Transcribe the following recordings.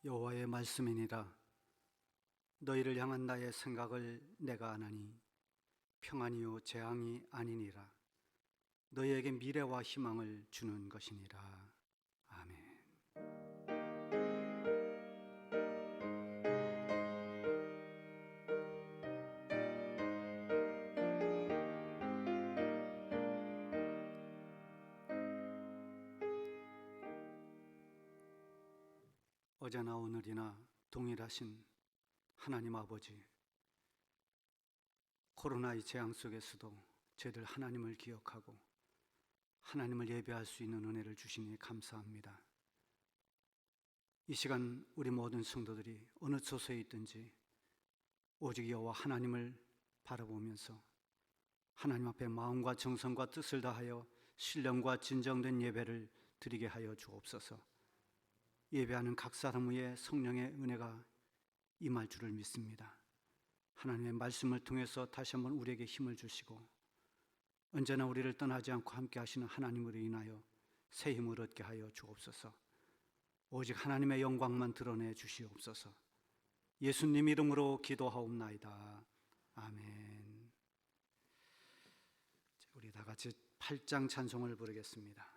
여호와의 말씀이니라. 너희를 향한 나의 생각을 내가 아나니 평안이요 재앙이 아니니라. 너희에게 미래와 희망을 주는 것이니라. 아멘. 어제나 오늘이나 동일하신 하나님 아버지, 코로나의 재앙 속에서도 저희들 하나님을 기억하고 하나님을 예배할 수 있는 은혜를 주시니 감사합니다. 이 시간 우리 모든 성도들이 어느 처소에 있든지 오직 여호와 하나님을 바라보면서 하나님 앞에 마음과 정성과 뜻을 다하여 신령과 진정된 예배를 드리게 하여 주옵소서. 예배하는 각 사람 위에 성령의 은혜가 임할 줄을 믿습니다. 하나님의 말씀을 통해서 다시 한번 우리에게 힘을 주시고 언제나 우리를 떠나지 않고 함께 하시는 하나님으로 인하여 새 힘을 얻게 하여 주옵소서. 오직 하나님의 영광만 드러내 주시옵소서. 예수님 이름으로 기도하옵나이다. 아멘. 우리 다 같이 8장 찬송을 부르겠습니다.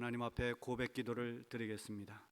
하나님 앞에 고백 기도를 드리겠습니다.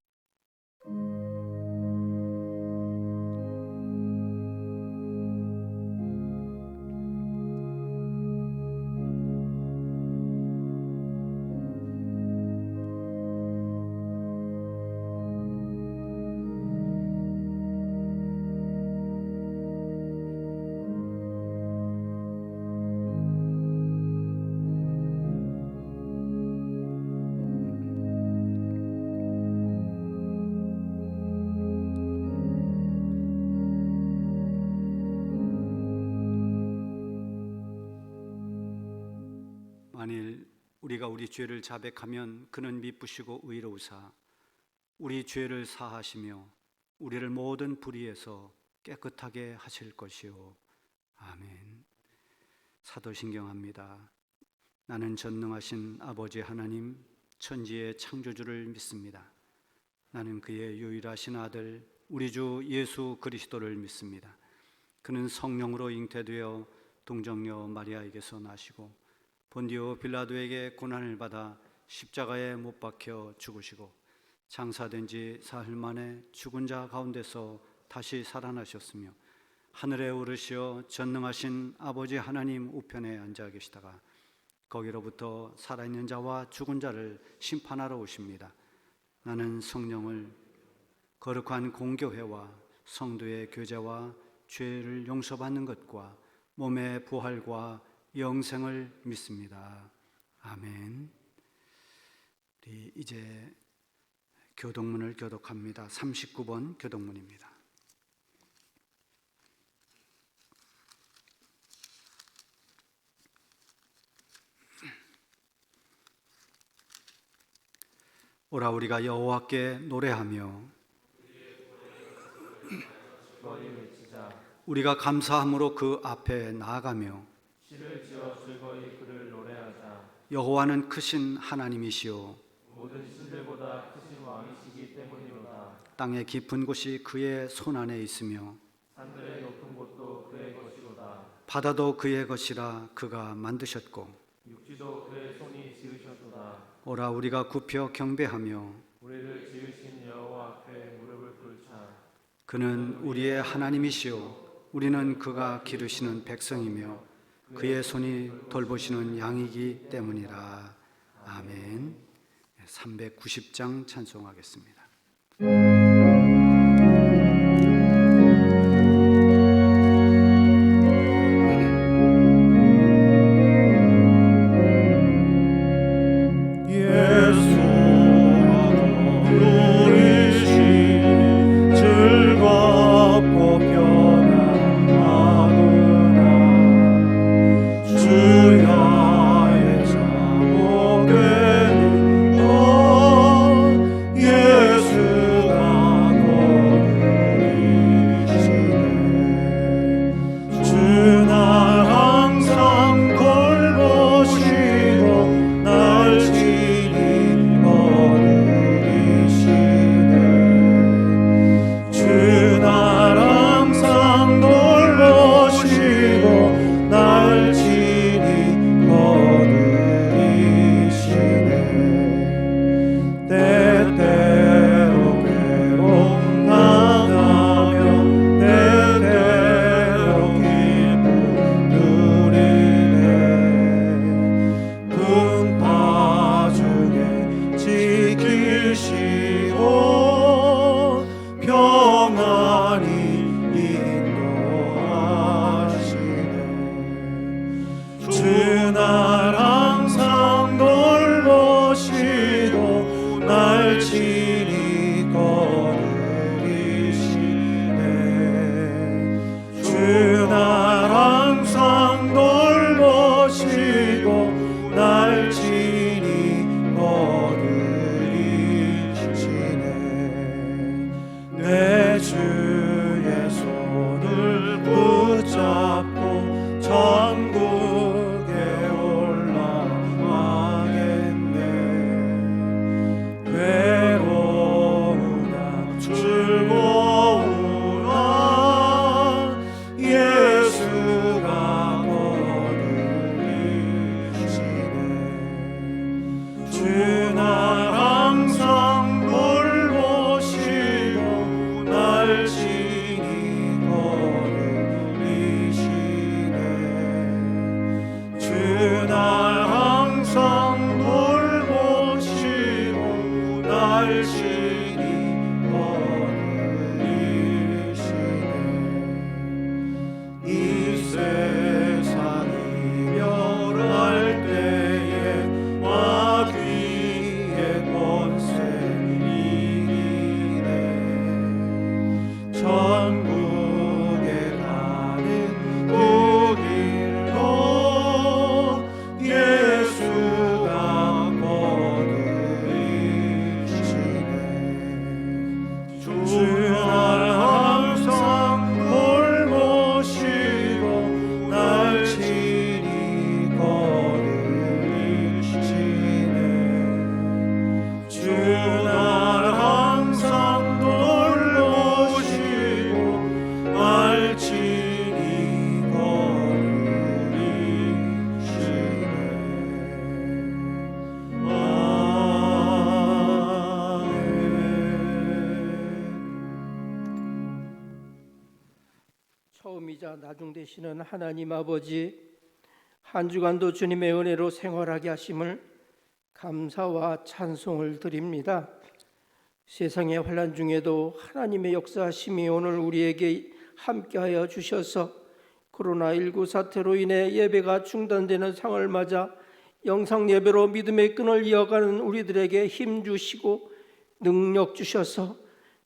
만일 우리가 우리 죄를 자백하면 그는 미쁘시고 의로우사 우리 죄를 사하시며 우리를 모든 불의에서 깨끗하게 하실 것이요. 아멘. 사도신경합니다. 나는 전능하신 아버지 하나님 천지의 창조주를 믿습니다. 나는 그의 유일하신 아들 우리 주 예수 그리스도를 믿습니다. 그는 성령으로 잉태되어 동정녀 마리아에게서 나시고 본디오 빌라도에게 고난을 받아 십자가에 못 박혀 죽으시고 장사된 지 사흘 만에 죽은 자 가운데서 다시 살아나셨으며 하늘에 오르시어 전능하신 아버지 하나님 우편에 앉아 계시다가 거기로부터 살아있는 자와 죽은 자를 심판하러 오십니다. 나는 성령을 거룩한 공교회와 성도의 교제와 죄를 용서받는 것과 몸의 부활과 영생을 믿습니다. 아멘. 우리 이제 교독문을 교독합니다. 39번 교독문입니다. 오라 우리가 여호와께 노래하며 우리가 감사함으로 그 앞에 나아가며 시를 지어 즐거이 그를 노래하자. 여호와는 크신 하나님이시오 모든 신들보다 크신 왕이시기 때문이로다. 땅의 깊은 곳이 그의 손안에 있으며 산들의 높은 곳도 그의 것이로다. 바다도 그의 것이라 그가 만드셨고 육지도 그의 손이 지으셨도다. 오라 우리가 굽혀 경배하며 우리를 지으신 여호와 앞에 무릎을 꿇자. 그는 우리의 하나님이시오 우리는 그가 기르시는 백성이며 그의 손이 돌보시는 양이기 때문이라. 아멘. 390장 찬송하겠습니다. 예수가 처음이자 나중 되시는 하나님 아버지, 한 주간도 주님의 은혜로 생활하게 하심을 감사와 찬송을 드립니다. 세상의 환난 중에도 하나님의 역사하심이 오늘 우리에게 함께하여 주셔서 코로나19 사태로 인해 예배가 중단되는 상황을 맞아 영상 예배로 믿음의 끈을 이어가는 우리들에게 힘 주시고 능력 주셔서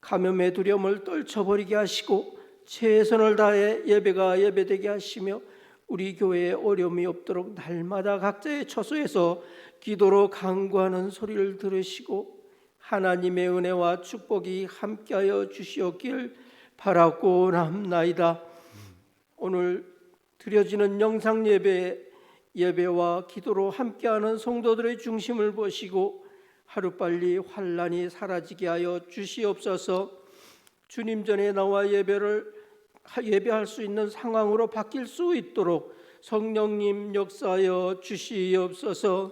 감염의 두려움을 떨쳐버리게 하시고 최선을 다해 예배가 예배되게 하시며 우리 교회에 어려움이 없도록 날마다 각자의 처소에서 기도로 간구하는 소리를 들으시고 하나님의 은혜와 축복이 함께하여 주시옵길 바라고 남나이다. 오늘 드려지는 영상 예배와 기도로 함께하는 성도들의 중심을 보시고 하루빨리 환난이 사라지게 하여 주시옵소서. 주님 전에 나와 예배할 수 있는 상황으로 바뀔 수 있도록 성령님 역사하여 주시옵소서.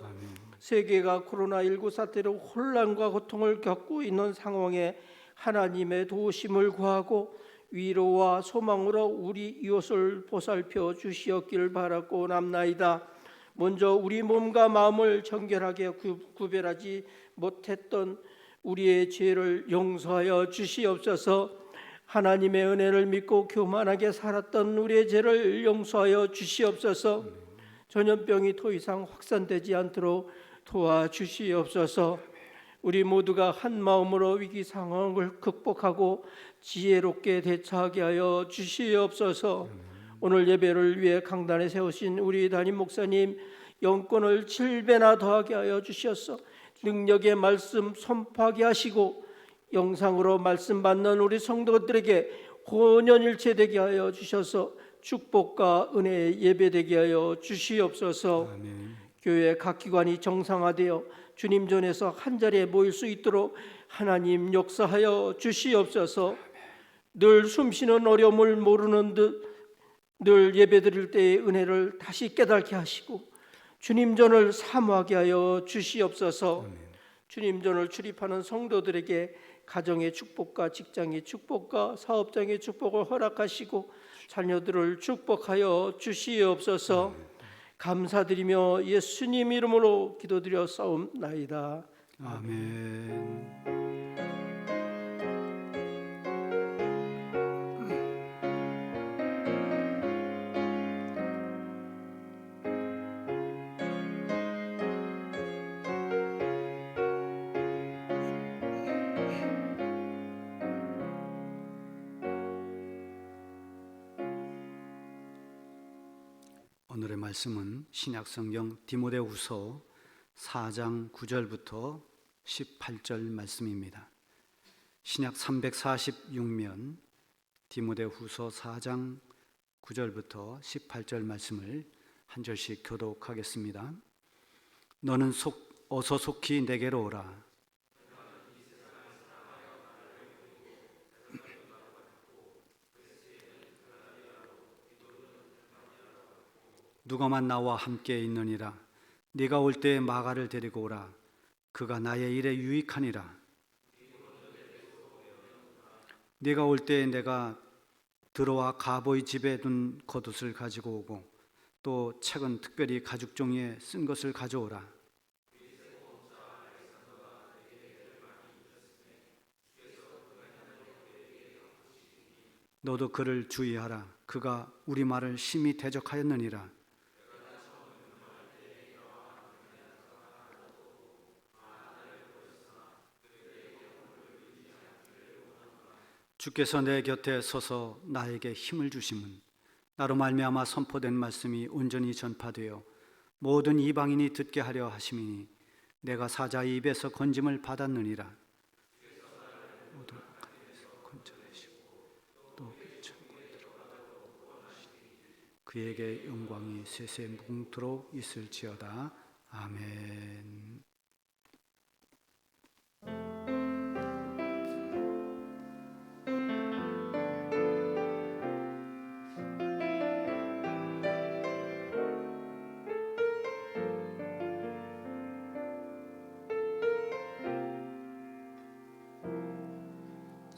세계가 코로나19 사태로 혼란과 고통을 겪고 있는 상황에 하나님의 도우심을 구하고 위로와 소망으로 우리 이웃을 보살펴 주시옵길 바라고 남나이다. 먼저 우리 몸과 마음을 정결하게 구별하지 못했던 우리의 죄를 용서하여 주시옵소서. 하나님의 은혜를 믿고 교만하게 살았던 우리의 죄를 용서하여 주시옵소서. 전염병이 더 이상 확산되지 않도록 도와주시옵소서. 우리 모두가 한 마음으로 위기 상황을 극복하고 지혜롭게 대처하게 하여 주시옵소서. 오늘 예배를 위해 강단에 세우신 우리 담임 목사님 영권을 7배나 더하게 하여 주셔서 능력의 말씀 선포하게 하시고 영상으로 말씀 받는 우리 성도들에게 혼연일체 되게 하여 주셔서 축복과 은혜의 예배되게 하여 주시옵소서. 아멘. 교회 각 기관이 정상화되어 주님 전에서 한자리에 모일 수 있도록 하나님 역사하여 주시옵소서. 늘 숨쉬는 어려움을 모르는 듯 늘 예배드릴 때의 은혜를 다시 깨닫게 하시고 주님 전을 사모하게 하여 주시옵소서. 주님 전을 출입하는 성도들에게 가정의 축복과 직장의 축복과 사업장의 축복을 허락하시고 자녀들을 축복하여 주시옵소서. 감사드리며 예수님 이름으로 기도드려 싸움나이다. 아멘. 오늘의 말씀은 신약성경 디모데후서 4장 9절부터 18절 말씀입니다. 신약 346면 디모데후서 4장 9절부터 18절 말씀을 한 절씩 교독하겠습니다. 너는 어서 속히 내게로 오라. 누가만 나와 함께 있느니라. 네가 올 때에 마가를 데리고 오라. 그가 나의 일에 유익하니라. 네가 올 때에 내가 들어와 가보이 집에 둔 겉옷을 가지고 오고 또 책은 특별히 가죽 종이에 쓴 것을 가져오라. 너도 그를 주의하라. 그가 우리 말을 심히 대적하였느니라. 주께서 내 곁에 서서 나에게 힘을 주심은 나로 말미암아 선포된 말씀이 온전히 전파되어 모든 이방인이 듣게 하려 하심이니 내가 사자의 입에서 건짐을 받았느니라. 모든 강에서 건져내시고 또 천국에 그에게 영광이 세세 무궁토록 있을지어다. 아멘.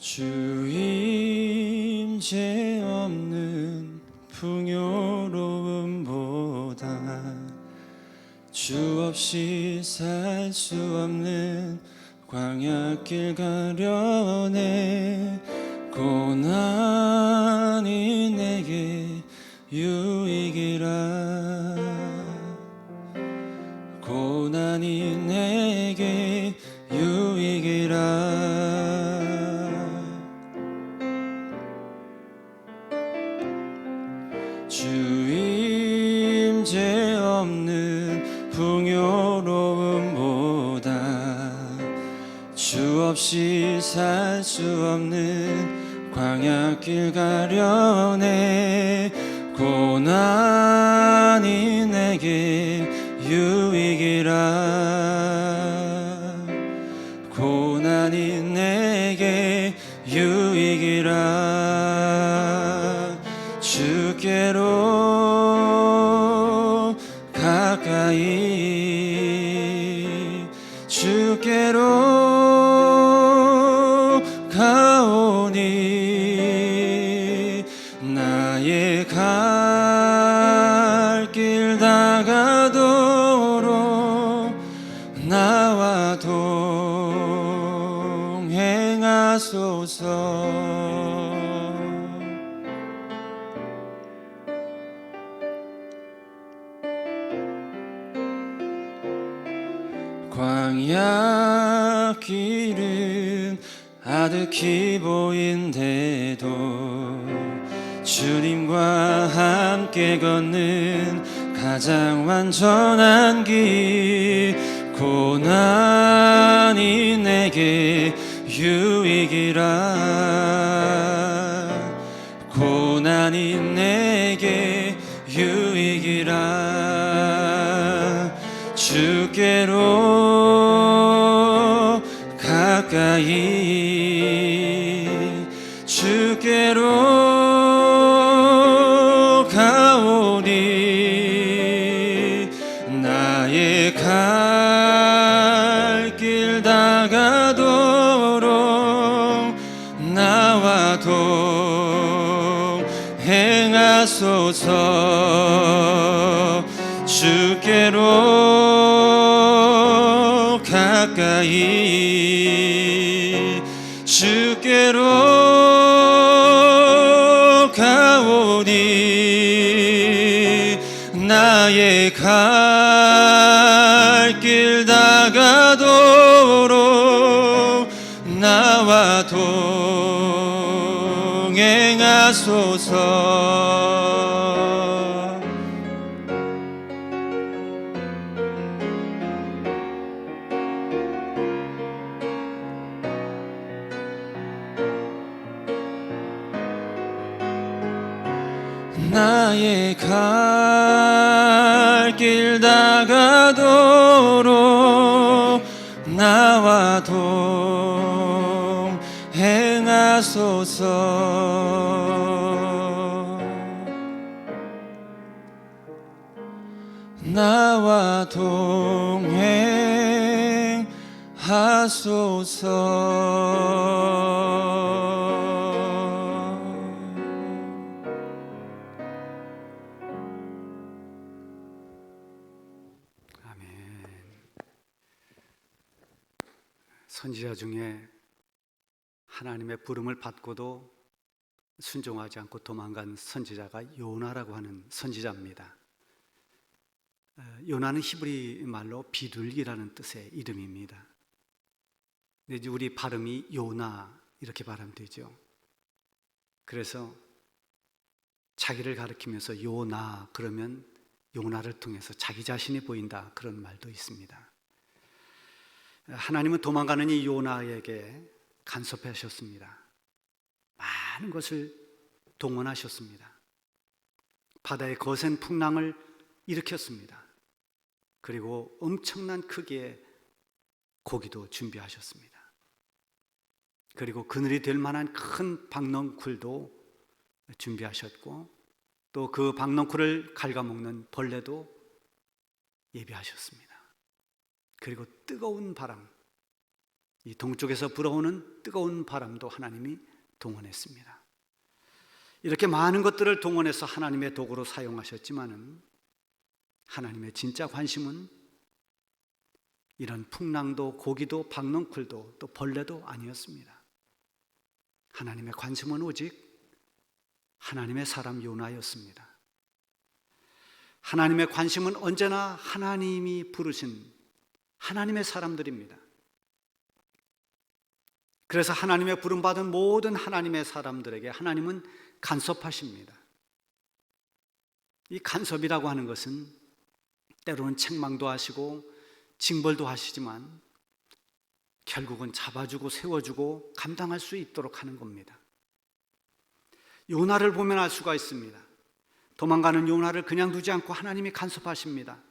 주인 임재 없는 풍요로움보다 주 없이 살 수 없는 광야길 가려네. 고난이 내게 유익이라. 고난이 내게 유익이라. 주 임재 없는 풍요로움보다 주 없이 살 수 없는 광야길 가려네. 고난이 내게 유익이라. 고난이 내게 유익이라. 주께로 가까이 주께로 가오니 나의 갈 길 다가도록 나와 동행하소서. 광야 길은 아득히 보인대도 주님과 함께 걷는 가장 완전한 길. 고난이 내게 유익이라. 고난이 내게 유익이라. 주께로 가까이 주께로 가오니 나의 갈 길 다가도록 나와 동행하소서. 주께로 가까이 주께로 가오니 나의 갈 길 다가도록 나와 동행하소서. 나의 갈 길 다가도록 나와 동행하소서. 나와 동행하소서. 아멘. 선지자 중에 하나님의 부름을 받고도 순종하지 않고 도망간 선지자가 요나라고 하는 선지자입니다. 요나는 히브리 말로 비둘기라는 뜻의 이름입니다. 근데 이제 우리 발음이 요나 이렇게 발음되죠. 되죠. 그래서 자기를 가리키면서 요나 그러면 요나를 통해서 자기 자신이 보인다 그런 말도 있습니다. 하나님은 도망가는 이 요나에게 간섭하셨습니다. 많은 것을 동원하셨습니다. 바다의 거센 풍랑을 일으켰습니다. 그리고 엄청난 크기의 고기도 준비하셨습니다. 그리고 그늘이 될 만한 큰 박넝쿨도 준비하셨고 또 그 박넝쿨을 갉아먹는 벌레도 예비하셨습니다. 그리고 뜨거운 바람, 이 동쪽에서 불어오는 뜨거운 바람도 하나님이 동원했습니다. 이렇게 많은 것들을 동원해서 하나님의 도구로 사용하셨지만은 하나님의 진짜 관심은 이런 풍랑도 고기도 박넝쿨도 또 벌레도 아니었습니다. 하나님의 관심은 오직 하나님의 사람 요나였습니다. 하나님의 관심은 언제나 하나님이 부르신 하나님의 사람들입니다. 그래서 하나님의 부름받은 모든 하나님의 사람들에게 하나님은 간섭하십니다. 이 간섭이라고 하는 것은 때로는 책망도 하시고 징벌도 하시지만 결국은 잡아주고 세워주고 감당할 수 있도록 하는 겁니다. 요나를 보면 알 수가 있습니다. 도망가는 요나를 그냥 두지 않고 하나님이 간섭하십니다.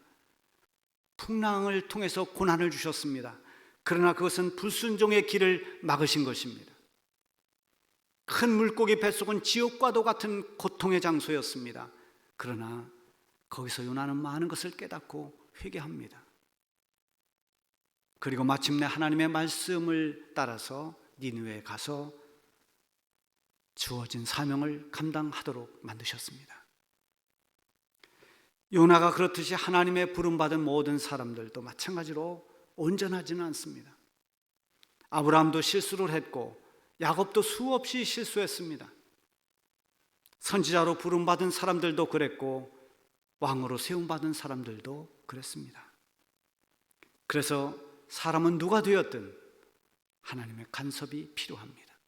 풍랑을 통해서 고난을 주셨습니다. 그러나 그것은 불순종의 길을 막으신 것입니다. 큰 물고기 뱃속은 지옥과도 같은 고통의 장소였습니다. 그러나 거기서 요나는 많은 것을 깨닫고 회개합니다. 그리고 마침내 하나님의 말씀을 따라서 니느웨에 가서 주어진 사명을 감당하도록 만드셨습니다. 요나가 그렇듯이 하나님의 부름받은 모든 사람들도 마찬가지로 온전하지는 않습니다. 아브라함도 실수를 했고 야곱도 수없이 실수했습니다. 선지자로 부름받은 사람들도 그랬고 왕으로 세움받은 사람들도 그랬습니다. 그래서 사람은 누가 되었든 하나님의 간섭이 필요합니다.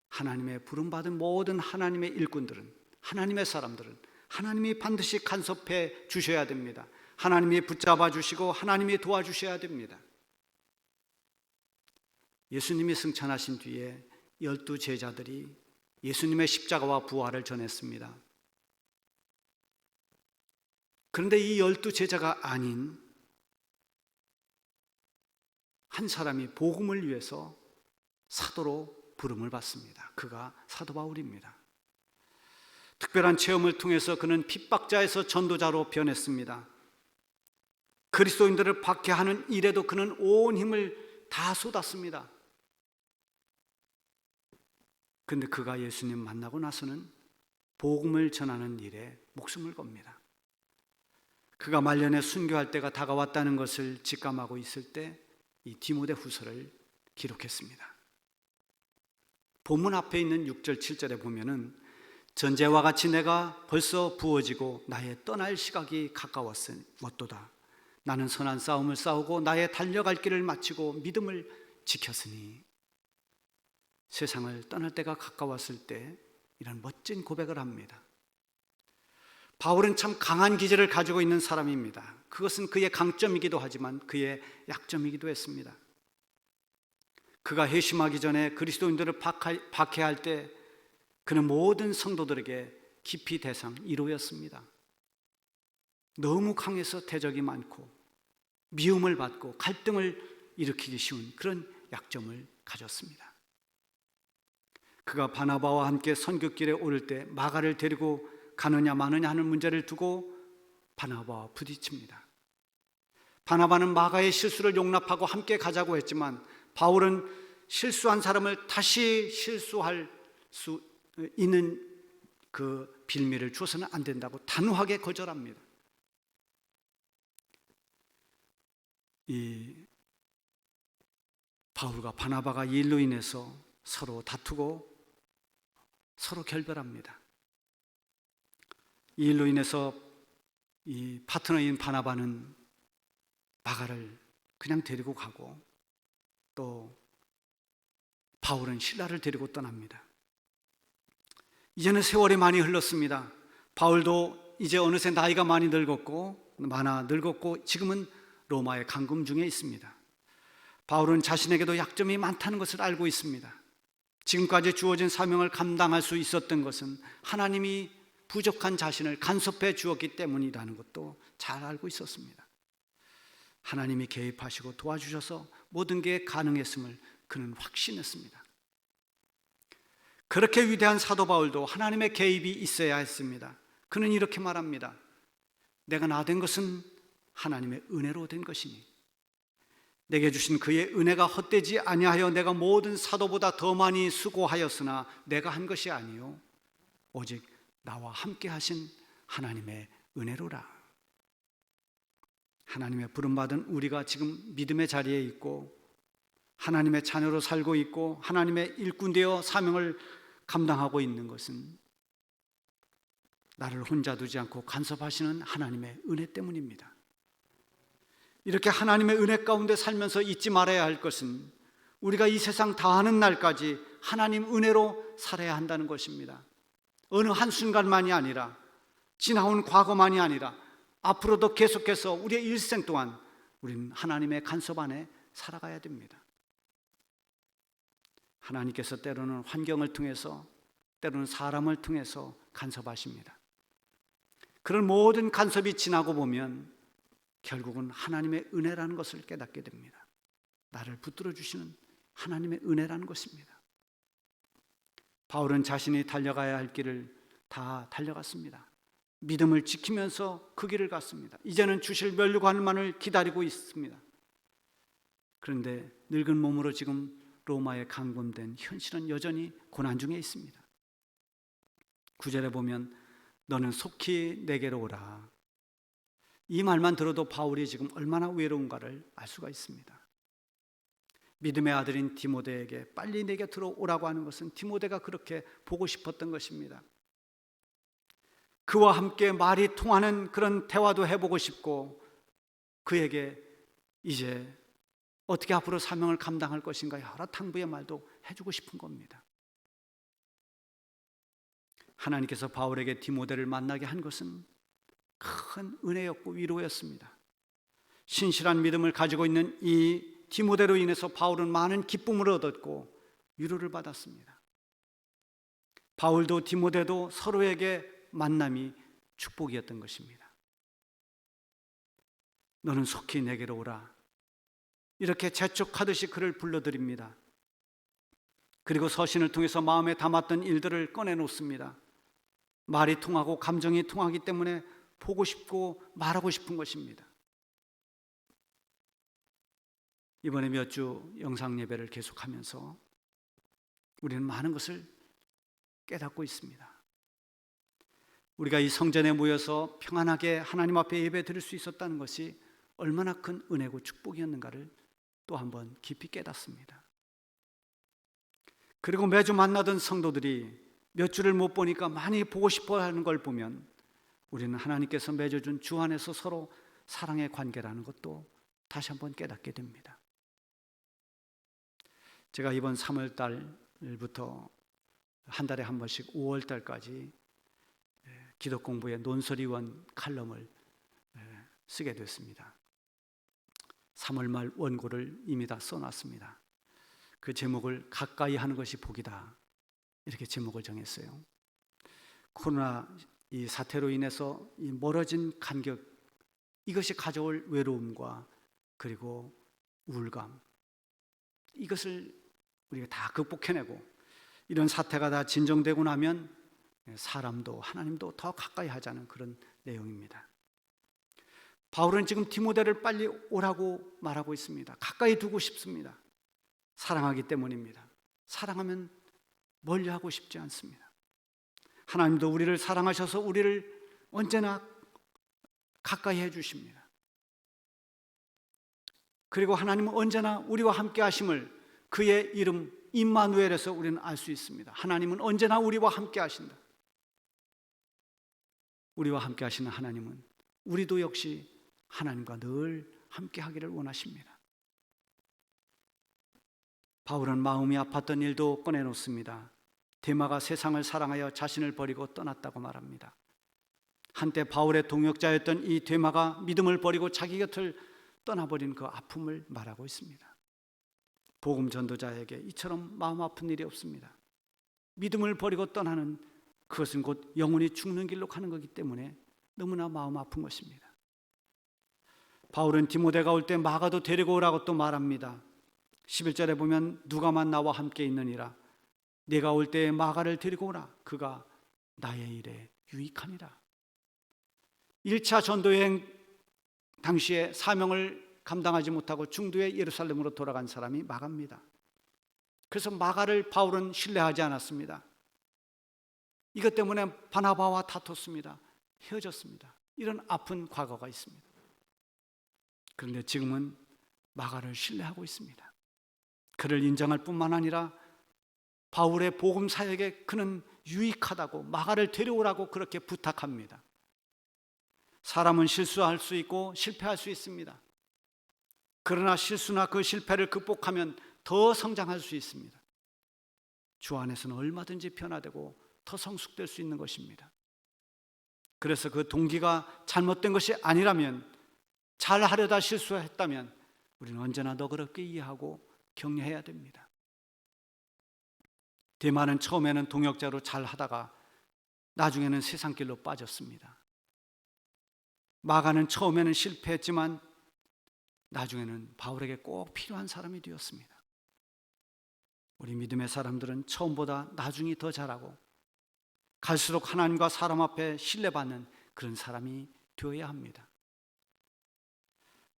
하나님의 부름받은 모든 하나님의 일꾼들은, 하나님의 사람들은 하나님이 반드시 간섭해 주셔야 됩니다. 하나님이 붙잡아 주시고 하나님이 도와주셔야 됩니다. 예수님이 승천하신 뒤에 12 제자들이 예수님의 십자가와 부활을 전했습니다. 그런데 이 12 제자가 아닌 한 사람이 복음을 위해서 사도로 부름을 받습니다. 그가 사도 바울입니다. 특별한 체험을 통해서 그는 핍박자에서 전도자로 변했습니다. 그리스도인들을 박해하는 일에도 그는 온 힘을 다 쏟았습니다. 그런데 그가 예수님 만나고 나서는 복음을 전하는 일에 목숨을 겁니다. 그가 말년에 순교할 때가 다가왔다는 것을 직감하고 있을 때 이 디모데 후서를 기록했습니다. 본문 앞에 있는 6절 7절에 보면은 전제와 같이 내가 벌써 부어지고 나의 떠날 시각이 가까웠도다. 나는 선한 싸움을 싸우고 나의 달려갈 길을 마치고 믿음을 지켰으니. 세상을 떠날 때가 가까웠을 때 이런 멋진 고백을 합니다. 바울은 참 강한 기질을 가지고 있는 사람입니다. 그것은 그의 강점이기도 하지만 그의 약점이기도 했습니다. 그가 회심하기 전에 그리스도인들을 박해할 때 그는 모든 성도들에게 깊이 대상 1호였습니다. 너무 강해서 대적이 많고 미움을 받고 갈등을 일으키기 쉬운 그런 약점을 가졌습니다. 그가 바나바와 함께 선교길에 오를 때 마가를 데리고 가느냐 마느냐 하는 문제를 두고 바나바와 부딪힙니다. 바나바는 마가의 실수를 용납하고 함께 가자고 했지만 바울은 실수한 사람을 다시 실수할 수 있는 그 빌미를 줘서는 안 된다고 단호하게 거절합니다. 이 바울과 바나바가 이 일로 인해서 서로 다투고 서로 결별합니다. 이 일로 인해서 이 파트너인 바나바는 마가를 그냥 데리고 가고 또 바울은 실라를 데리고 떠납니다. 이제는 세월이 많이 흘렀습니다. 바울도 이제 어느새 나이가 많이 늙었고 지금은 로마의 감금 중에 있습니다. 바울은 자신에게도 약점이 많다는 것을 알고 있습니다. 지금까지 주어진 사명을 감당할 수 있었던 것은 하나님이 부족한 자신을 간섭해 주었기 때문이라는 것도 잘 알고 있었습니다. 하나님이 개입하시고 도와주셔서 모든 게 가능했음을 그는 확신했습니다. 그렇게 위대한 사도 바울도 하나님의 개입이 있어야 했습니다. 그는 이렇게 말합니다. 내가 나 된 것은 하나님의 은혜로 된 것이니 내게 주신 그의 은혜가 헛되지 아니하여 내가 모든 사도보다 더 많이 수고하였으나 내가 한 것이 아니요 오직 나와 함께 하신 하나님의 은혜로라. 하나님의 부름받은 우리가 지금 믿음의 자리에 있고 하나님의 자녀로 살고 있고 하나님의 일꾼 되어 사명을 감당하고 있는 것은 나를 혼자 두지 않고 간섭하시는 하나님의 은혜 때문입니다. 이렇게 하나님의 은혜 가운데 살면서 잊지 말아야 할 것은 우리가 이 세상 다하는 날까지 하나님 은혜로 살아야 한다는 것입니다. 어느 한순간만이 아니라 지나온 과거만이 아니라 앞으로도 계속해서 우리의 일생 동안 우리는 하나님의 간섭 안에 살아가야 됩니다. 하나님께서 때로는 환경을 통해서 때로는 사람을 통해서 간섭하십니다. 그런 모든 간섭이 지나고 보면 결국은 하나님의 은혜라는 것을 깨닫게 됩니다. 나를 붙들어 주시는 하나님의 은혜라는 것입니다. 바울은 자신이 달려가야 할 길을 다 달려갔습니다. 믿음을 지키면서 그 길을 갔습니다. 이제는 주실 면류관만을 기다리고 있습니다. 그런데 늙은 몸으로 지금 로마에 감금된 현실은 여전히 고난 중에 있습니다. 9절에 보면 너는 속히 내게로 오라. 이 말만 들어도 바울이 지금 얼마나 외로운가를 알 수가 있습니다. 믿음의 아들인 디모데에게 빨리 내게 들어오라고 하는 것은 디모데가 그렇게 보고 싶었던 것입니다. 그와 함께 말이 통하는 그런 대화도 해보고 싶고 그에게 이제 어떻게 앞으로 사명을 감당할 것인가 여러 탕부의 말도 해주고 싶은 겁니다. 하나님께서 바울에게 디모데를 만나게 한 것은 큰 은혜였고 위로였습니다. 신실한 믿음을 가지고 있는 이 디모데로 인해서 바울은 많은 기쁨을 얻었고 위로를 받았습니다. 바울도 디모데도 서로에게 만남이 축복이었던 것입니다. 너는 속히 내게로 오라. 이렇게 재촉하듯이 그를 불러드립니다. 그리고 서신을 통해서 마음에 담았던 일들을 꺼내놓습니다. 말이 통하고 감정이 통하기 때문에 보고 싶고 말하고 싶은 것입니다. 이번에 몇 주 영상 예배를 계속하면서 우리는 많은 것을 깨닫고 있습니다. 우리가 이 성전에 모여서 평안하게 하나님 앞에 예배 드릴 수 있었다는 것이 얼마나 큰 은혜고 축복이었는가를 또 한번 깊이 깨닫습니다. 그리고 매주 만나던 성도들이 몇 주를 못 보니까 많이 보고 싶어 하는 걸 보면 우리는 하나님께서 맺어준 주 안에서 서로 사랑의 관계라는 것도 다시 한번 깨닫게 됩니다. 제가 이번 3월 달부터 한 달에 한 번씩 5월 달까지 기도 공부의 논설위원 칼럼을 쓰게 됐습니다. 3월 말 원고를 이미 다 써놨습니다. 그 제목을 가까이 하는 것이 복이다 이렇게 제목을 정했어요. 코로나 이 사태로 인해서 이 멀어진 간격 이것이 가져올 외로움과 그리고 우울감 이것을 우리가 다 극복해내고 이런 사태가 다 진정되고 나면 사람도 하나님도 더 가까이 하자는 그런 내용입니다. 바울은 지금 디모데를 빨리 오라고 말하고 있습니다. 가까이 두고 싶습니다. 사랑하기 때문입니다. 사랑하면 멀리하고 싶지 않습니다. 하나님도 우리를 사랑하셔서 우리를 언제나 가까이 해주십니다. 그리고 하나님은 언제나 우리와 함께 하심을 그의 이름 임마누엘에서 우리는 알 수 있습니다. 하나님은 언제나 우리와 함께 하신다. 우리와 함께 하시는 하나님은 우리도 역시 하나님과 늘 함께 하기를 원하십니다. 바울은 마음이 아팠던 일도 꺼내놓습니다. 데마가 세상을 사랑하여 자신을 버리고 떠났다고 말합니다. 한때 바울의 동역자였던 이 데마가 믿음을 버리고 자기 곁을 떠나버린 그 아픔을 말하고 있습니다. 복음 전도자에게 이처럼 마음 아픈 일이 없습니다. 믿음을 버리고 떠나는 그것은 곧 영혼이 죽는 길로 가는 거기 때문에 너무나 마음 아픈 것입니다. 바울은 디모데가 올 때 마가도 데리고 오라고 또 말합니다. 11절에 보면 누가만 나와 함께 있느니라. 내가 올 때에 마가를 데리고 오라. 그가 나의 일에 유익하니라. 1차 전도여행 당시에 사명을 감당하지 못하고 중도의 예루살렘으로 돌아간 사람이 마가입니다. 그래서 마가를 바울은 신뢰하지 않았습니다. 이것 때문에 바나바와 다퉜습니다. 헤어졌습니다. 이런 아픈 과거가 있습니다. 그런데 지금은 마가를 신뢰하고 있습니다. 그를 인정할 뿐만 아니라 바울의 복음 사역에 그는 유익하다고 마가를 데려오라고 그렇게 부탁합니다. 사람은 실수할 수 있고 실패할 수 있습니다. 그러나 실수나 그 실패를 극복하면 더 성장할 수 있습니다. 주 안에서는 얼마든지 변화되고 더 성숙될 수 있는 것입니다. 그래서 그 동기가 잘못된 것이 아니라면, 잘하려다 실수했다면 우리는 언제나 너그럽게 이해하고 격려해야 됩니다. 데마는 처음에는 동역자로 잘하다가 나중에는 세상길로 빠졌습니다. 마가는 처음에는 실패했지만 나중에는 바울에게 꼭 필요한 사람이 되었습니다. 우리 믿음의 사람들은 처음보다 나중이 더 잘하고 갈수록 하나님과 사람 앞에 신뢰받는 그런 사람이 되어야 합니다.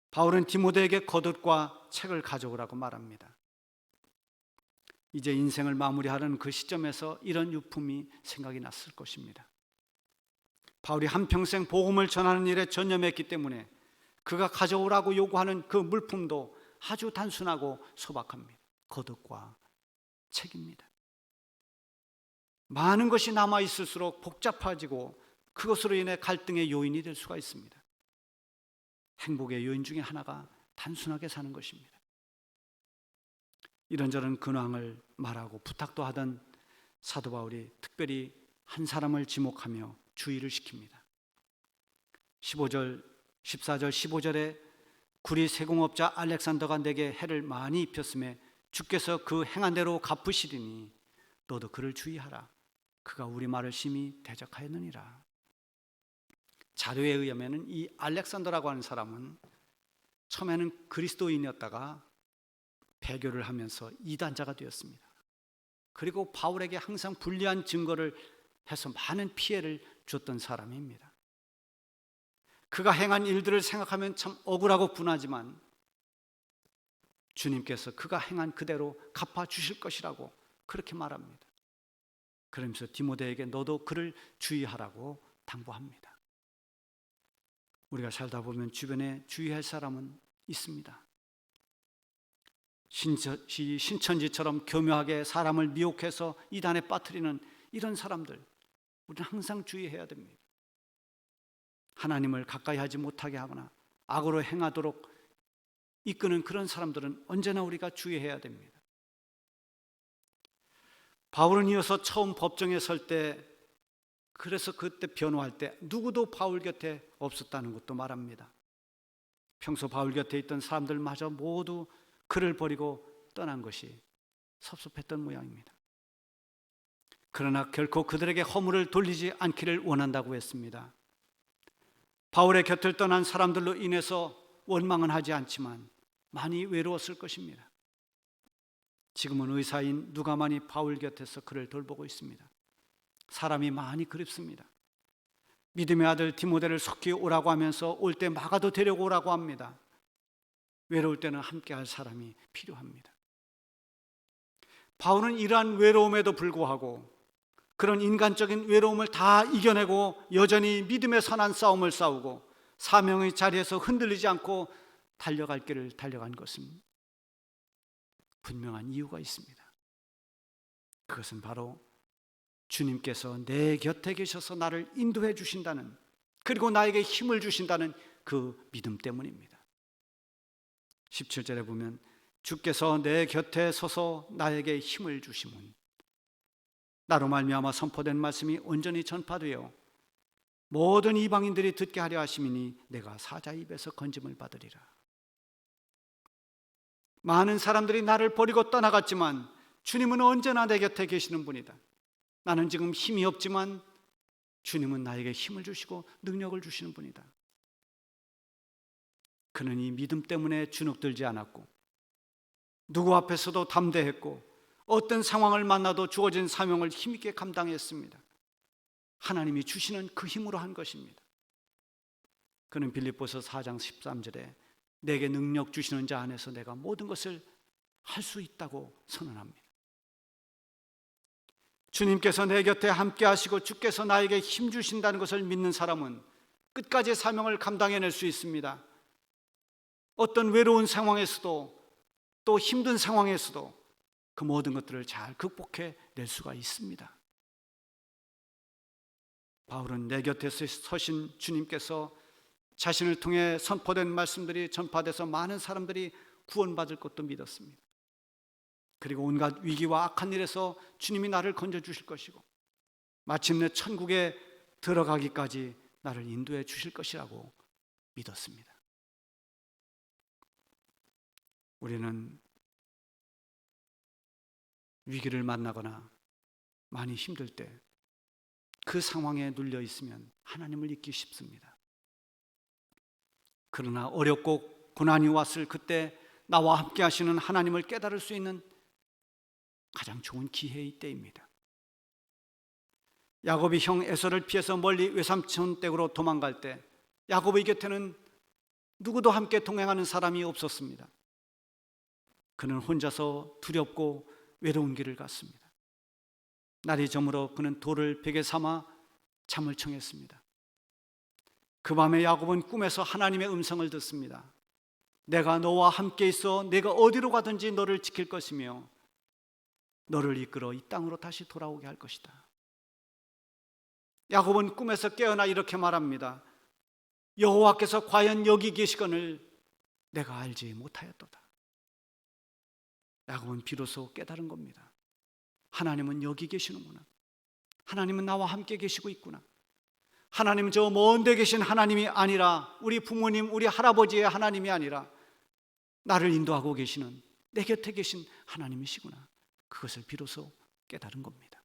바울은 디모데에게 겉옷과 책을 가져오라고 말합니다. 이제 인생을 마무리하는 그 시점에서 이런 유품이 생각이 났을 것입니다. 바울이 한평생 복음을 전하는 일에 전념했기 때문에 그가 가져오라고 요구하는 그 물품도 아주 단순하고 소박합니다. 겉옷과 책입니다. 많은 것이 남아있을수록 복잡해지고 그것으로 인해 갈등의 요인이 될 수가 있습니다. 행복의 요인 중에 하나가 단순하게 사는 것입니다. 이런저런 근황을 말하고 부탁도 하던 사도 바울이 특별히 한 사람을 지목하며 주의를 시킵니다. 14절 15절에 구리 세공업자 알렉산더가 내게 해를 많이 입혔음에 주께서 그 행한 대로 갚으시리니 너도 그를 주의하라. 그가 우리 말을 심히 대적하였느니라. 자료에 의하면 이 알렉산더라고 하는 사람은 처음에는 그리스도인이었다가 배교를 하면서 이단자가 되었습니다. 그리고 바울에게 항상 불리한 증거를 해서 많은 피해를 줬던 사람입니다. 그가 행한 일들을 생각하면 참 억울하고 분하지만 주님께서 그가 행한 그대로 갚아주실 것이라고 그렇게 말합니다. 그러면서 디모데에게 너도 그를 주의하라고 당부합니다. 우리가 살다 보면 주변에 주의할 사람은 있습니다. 신천지처럼 교묘하게 사람을 미혹해서 이단에 빠뜨리는 이런 사람들, 우리는 항상 주의해야 됩니다. 하나님을 가까이 하지 못하게 하거나 악으로 행하도록 이끄는 그런 사람들은 언제나 우리가 주의해야 됩니다. 바울은 이어서 처음 법정에 설 때, 그래서 그때 변호할 때 누구도 바울 곁에 없었다는 것도 말합니다. 평소 바울 곁에 있던 사람들마저 모두 그를 버리고 떠난 것이 섭섭했던 모양입니다. 그러나 결코 그들에게 허물을 돌리지 않기를 원한다고 했습니다. 바울의 곁을 떠난 사람들로 인해서 원망은 하지 않지만 많이 외로웠을 것입니다. 지금은 의사인 누가만이 바울 곁에서 그를 돌보고 있습니다. 사람이 많이 그립습니다. 믿음의 아들 디모데를 속히 오라고 하면서 올 때 마가도 데리고 오라고 합니다. 외로울 때는 함께할 사람이 필요합니다. 바울은 이러한 외로움에도 불구하고 그런 인간적인 외로움을 다 이겨내고 여전히 믿음의 선한 싸움을 싸우고 사명의 자리에서 흔들리지 않고 달려갈 길을 달려간 것은 분명한 이유가 있습니다. 그것은 바로 주님께서 내 곁에 계셔서 나를 인도해 주신다는, 그리고 나에게 힘을 주신다는 그 믿음 때문입니다. 17절에 보면 주께서 내 곁에 서서 나에게 힘을 주심은 나로 말미암아 선포된 말씀이 온전히 전파되어 모든 이방인들이 듣게 하려 하심이니 내가 사자 입에서 건짐을 받으리라. 많은 사람들이 나를 버리고 떠나갔지만 주님은 언제나 내 곁에 계시는 분이다. 나는 지금 힘이 없지만 주님은 나에게 힘을 주시고 능력을 주시는 분이다. 그는 이 믿음 때문에 주눅들지 않았고 누구 앞에서도 담대했고 어떤 상황을 만나도 주어진 사명을 힘있게 감당했습니다. 하나님이 주시는 그 힘으로 한 것입니다. 그는 빌립보서 4장 13절에 내게 능력 주시는 자 안에서 내가 모든 것을 할 수 있다고 선언합니다. 주님께서 내 곁에 함께 하시고 주께서 나에게 힘 주신다는 것을 믿는 사람은 끝까지 사명을 감당해낼 수 있습니다. 어떤 외로운 상황에서도 또 힘든 상황에서도 그 모든 것들을 잘 극복해낼 수가 있습니다. 바울은 내 곁에 서신 주님께서 자신을 통해 선포된 말씀들이 전파돼서 많은 사람들이 구원받을 것도 믿었습니다. 그리고 온갖 위기와 악한 일에서 주님이 나를 건져주실 것이고 마침내 천국에 들어가기까지 나를 인도해 주실 것이라고 믿었습니다. 우리는 위기를 만나거나 많이 힘들 때 그 상황에 눌려 있으면 하나님을 잊기 쉽습니다. 그러나 어렵고 고난이 왔을 그때 나와 함께 하시는 하나님을 깨달을 수 있는 가장 좋은 기회의 때입니다. 야곱이 형 에서를 피해서 멀리 외삼촌 댁으로 도망갈 때 야곱의 곁에는 누구도 함께 동행하는 사람이 없었습니다. 그는 혼자서 두렵고 외로운 길을 갔습니다. 날이 저물어 그는 돌을 베개 삼아 잠을 청했습니다. 그 밤에 야곱은 꿈에서 하나님의 음성을 듣습니다. 내가 너와 함께 있어 내가 어디로 가든지 너를 지킬 것이며 너를 이끌어 이 땅으로 다시 돌아오게 할 것이다. 야곱은 꿈에서 깨어나 이렇게 말합니다. 여호와께서 과연 여기 계시거늘 내가 알지 못하였도다. 야곱은 비로소 깨달은 겁니다. 하나님은 여기 계시는구나. 하나님은 나와 함께 계시고 있구나. 하나님은 저 먼 데 계신 하나님이 아니라 우리 부모님, 우리 할아버지의 하나님이 아니라 나를 인도하고 계시는 내 곁에 계신 하나님이시구나. 그것을 비로소 깨달은 겁니다.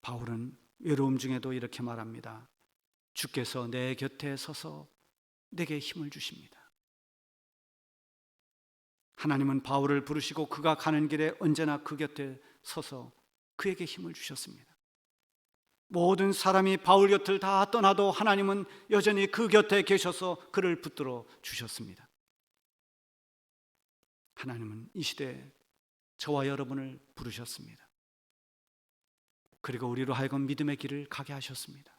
바울은 외로움 중에도 이렇게 말합니다. 주께서 내 곁에 서서 내게 힘을 주십니다. 하나님은 바울을 부르시고 그가 가는 길에 언제나 그 곁에 서서 그에게 힘을 주셨습니다. 모든 사람이 바울 곁을 다 떠나도 하나님은 여전히 그 곁에 계셔서 그를 붙들어 주셨습니다. 하나님은 이 시대에 저와 여러분을 부르셨습니다. 그리고 우리로 하여금 믿음의 길을 가게 하셨습니다.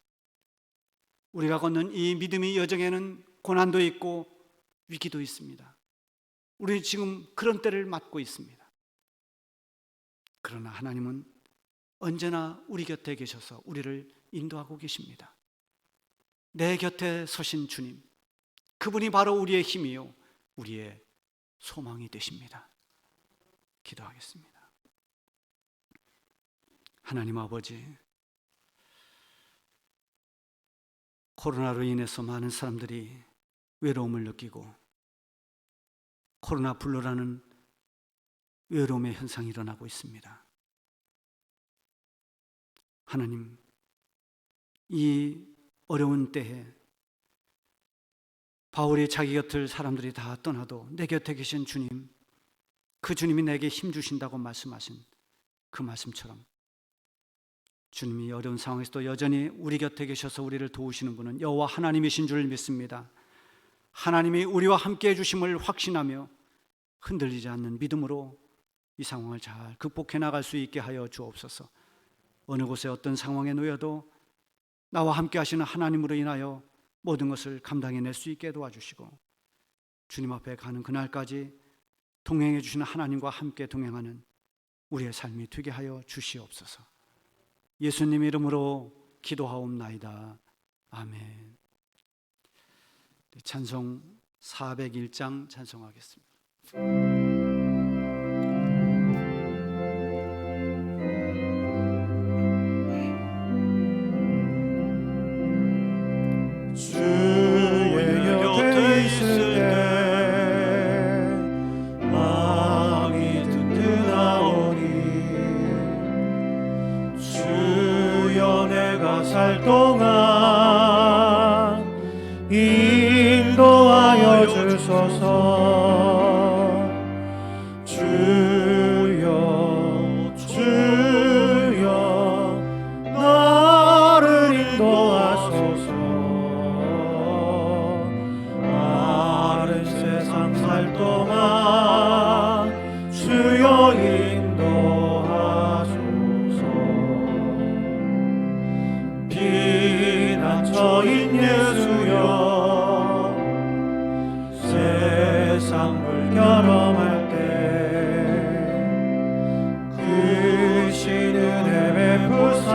우리가 걷는 이 믿음의 여정에는 고난도 있고 위기도 있습니다. 우리는 지금 그런 때를 맞고 있습니다. 그러나 하나님은 언제나 우리 곁에 계셔서 우리를 인도하고 계십니다. 내 곁에 서신 주님, 그분이 바로 우리의 힘이요 우리의 소망이 되십니다. 기도하겠습니다. 하나님 아버지, 코로나로 인해서 많은 사람들이 외로움을 느끼고 코로나 불로라는 외로움의 현상이 일어나고 있습니다. 하나님, 이 어려운 때에 바울이 자기 곁을 사람들이 다 떠나도 내 곁에 계신 주님, 그 주님이 내게 힘 주신다고 말씀하신 그 말씀처럼 주님이 어려운 상황에서도 여전히 우리 곁에 계셔서 우리를 도우시는 분은 여호와 하나님이신 줄 믿습니다. 하나님이 우리와 함께 해주심을 확신하며 흔들리지 않는 믿음으로 이 상황을 잘 극복해 나갈 수 있게 하여 주옵소서. 어느 곳에 어떤 상황에 놓여도 나와 함께 하시는 하나님으로 인하여 모든 것을 감당해낼 수 있게 도와주시고 주님 앞에 가는 그날까지 동행해 주시는 하나님과 함께 동행하는 우리의 삶이 되게 하여 주시옵소서. 예수님 이름으로 기도하옵나이다. 아멘. 찬송 401장 찬송하겠습니다. 주의 곁에 있을 때 마음이 든든하오니 주여 내가 살 동안 인도하여 주소서. 주여 주여 나를 인도하소서. 마른 세상 살 동안 주여 인도 용서인 예수여 세상 물결험할 때 그 신은혜 베푸사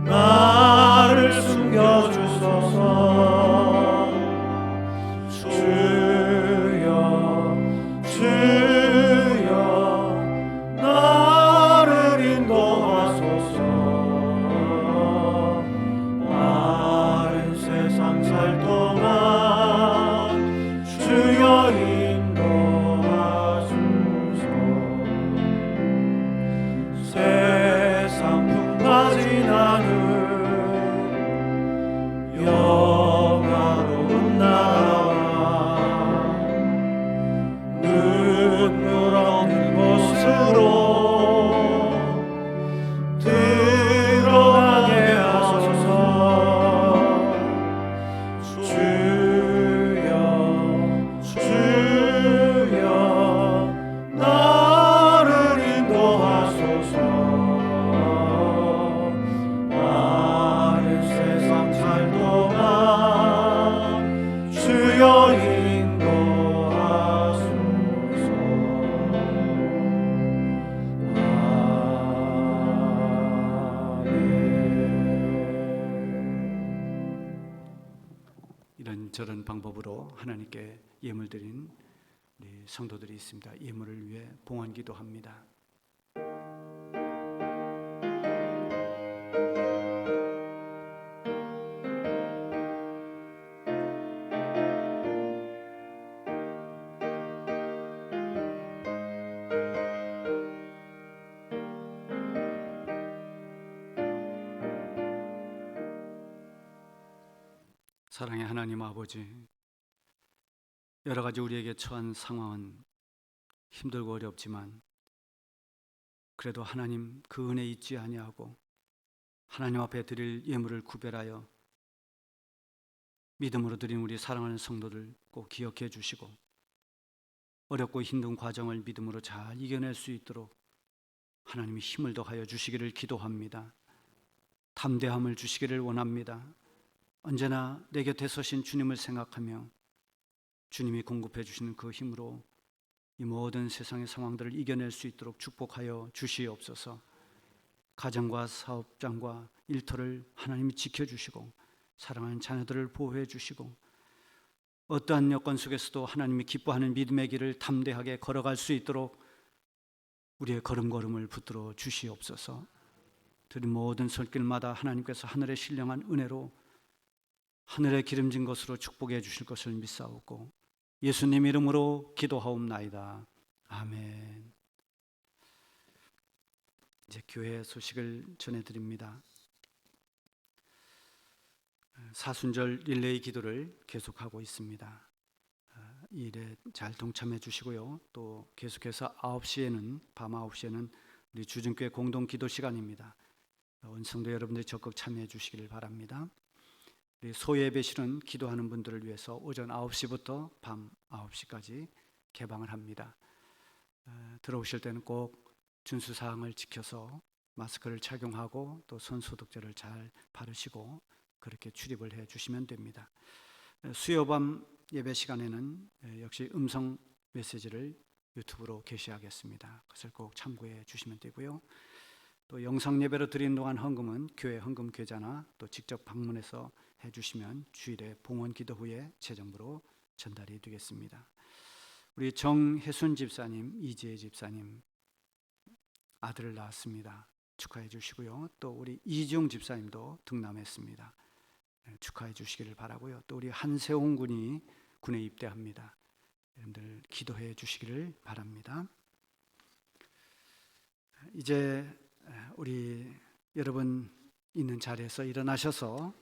나를 숨겨주소서 주여 나를 인도하소서 마른 세상 살 동안 주여 인도하소서 세상 풍파진 않은 영화로운 나라와 눈물 없는 곳으로 들어가게 하소서 주여 나를 인도하소서 많은 세상 살 동안 주여 이런저런 방법으로 하나님께 예물 드린 우리 성도들이 있습니다. 예물을 위해 봉헌 기도합니다. 사랑의 하나님 아버지, 여러 가지 우리에게 처한 상황은 힘들고 어렵지만 그래도 하나님 그 은혜 잊지 아니하고 하나님 앞에 드릴 예물을 구별하여 믿음으로 드린 우리 사랑하는 성도들 꼭 기억해 주시고 어렵고 힘든 과정을 믿음으로 잘 이겨낼 수 있도록 하나님이 힘을 더하여 주시기를 기도합니다. 담대함을 주시기를 원합니다. 언제나 내 곁에 서신 주님을 생각하며 주님이 공급해 주시는 그 힘으로 이 모든 세상의 상황들을 이겨낼 수 있도록 축복하여 주시옵소서. 가정과 사업장과 일터를 하나님이 지켜주시고 사랑하는 자녀들을 보호해 주시고 어떠한 여건 속에서도 하나님이 기뻐하는 믿음의 길을 담대하게 걸어갈 수 있도록 우리의 걸음걸음을 붙들어 주시옵소서. 드린 모든 손길마다 하나님께서 하늘의 신령한 은혜로 하늘에 기름진 것으로 축복해 주실 것을 믿사오고 예수님 이름으로 기도하옵나이다. 아멘. 이제 교회 소식을 전해드립니다. 사순절 릴레이 기도를 계속하고 있습니다. 이 일에 잘 동참해 주시고요. 또 계속해서 9시에는 밤 9시에는 우리 주중교회 공동 기도 시간입니다. 온 성도 여러분들이 적극 참여해 주시기를 바랍니다. 우리 소예배실은 기도하는 분들을 위해서 오전 9시부터 밤 9시까지 개방을 합니다. 들어오실 때는 꼭 준수사항을 지켜서 마스크를 착용하고 또 손소독제를 잘 바르시고 그렇게 출입을 해 주시면 됩니다. 수요밤 예배 시간에는 역시 음성 메시지를 유튜브로 게시하겠습니다. 그것을 꼭 참고해 주시면 되고요. 또 영상 예배로 드리는 동안 헌금은 교회 헌금 계좌나 또 직접 방문해서 해주시면 주일에 봉헌 기도 후에 재정부로 전달해 드리겠습니다. 우리 정혜순 집사님, 이지혜 집사님 아들을 낳았습니다. 축하해 주시고요. 또 우리 이지용 집사님도 등남했습니다. 축하해 주시기를 바라고요. 또 우리 한세홍 군이 군에 입대합니다. 여러분들 기도해 주시기를 바랍니다. 이제 우리 여러분 있는 자리에서 일어나셔서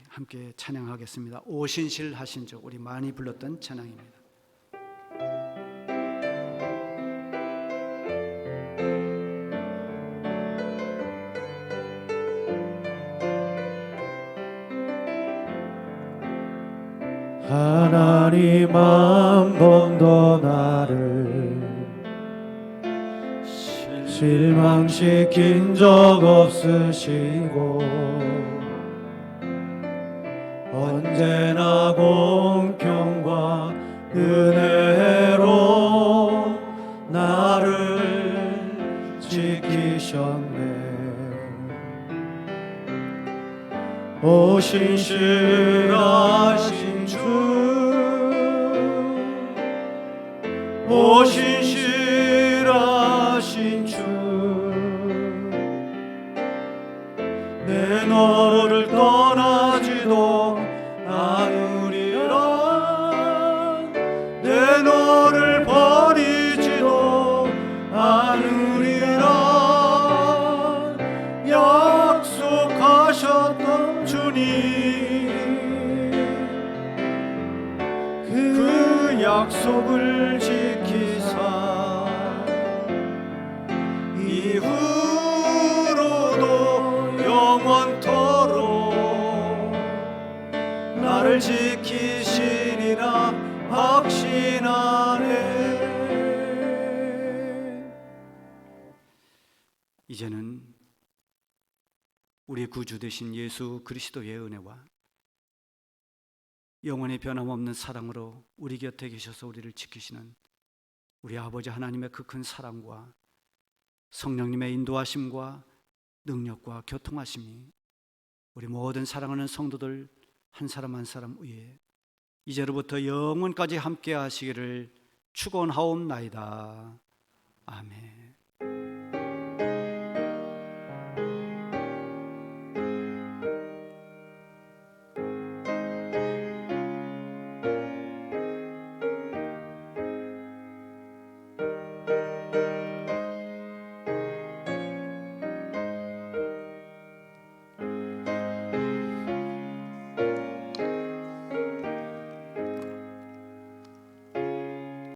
함께 찬양하겠습니다. 오신실 하신 주, 우리 많이 불렀던 찬양입니다. 하나님 한 번도 나를 실망시킨 적 없으시고 언제나 공평과 은혜로 나를 지키셨네. 오 신실하신 주, 오 신실하신 주, 내 너를 떠나지도 않으리라. 내 너를 버리지도 않으리라. 약속하셨던 주님, 그 약속을 지키사 이후로도 영원토록 나를 지키시리라 확신하네. 이제는 우리 구주 되신 예수 그리스도의 은혜와 영원히 변함없는 사랑으로 우리 곁에 계셔서 우리를 지키시는 우리 아버지 하나님의 그 큰 사랑과 성령님의 인도하심과 능력과 교통하심이 우리 모든 사랑하는 성도들 한 사람 한 사람 위에 이제로부터 영원까지 함께 하시기를 축원하옵나이다. 아멘.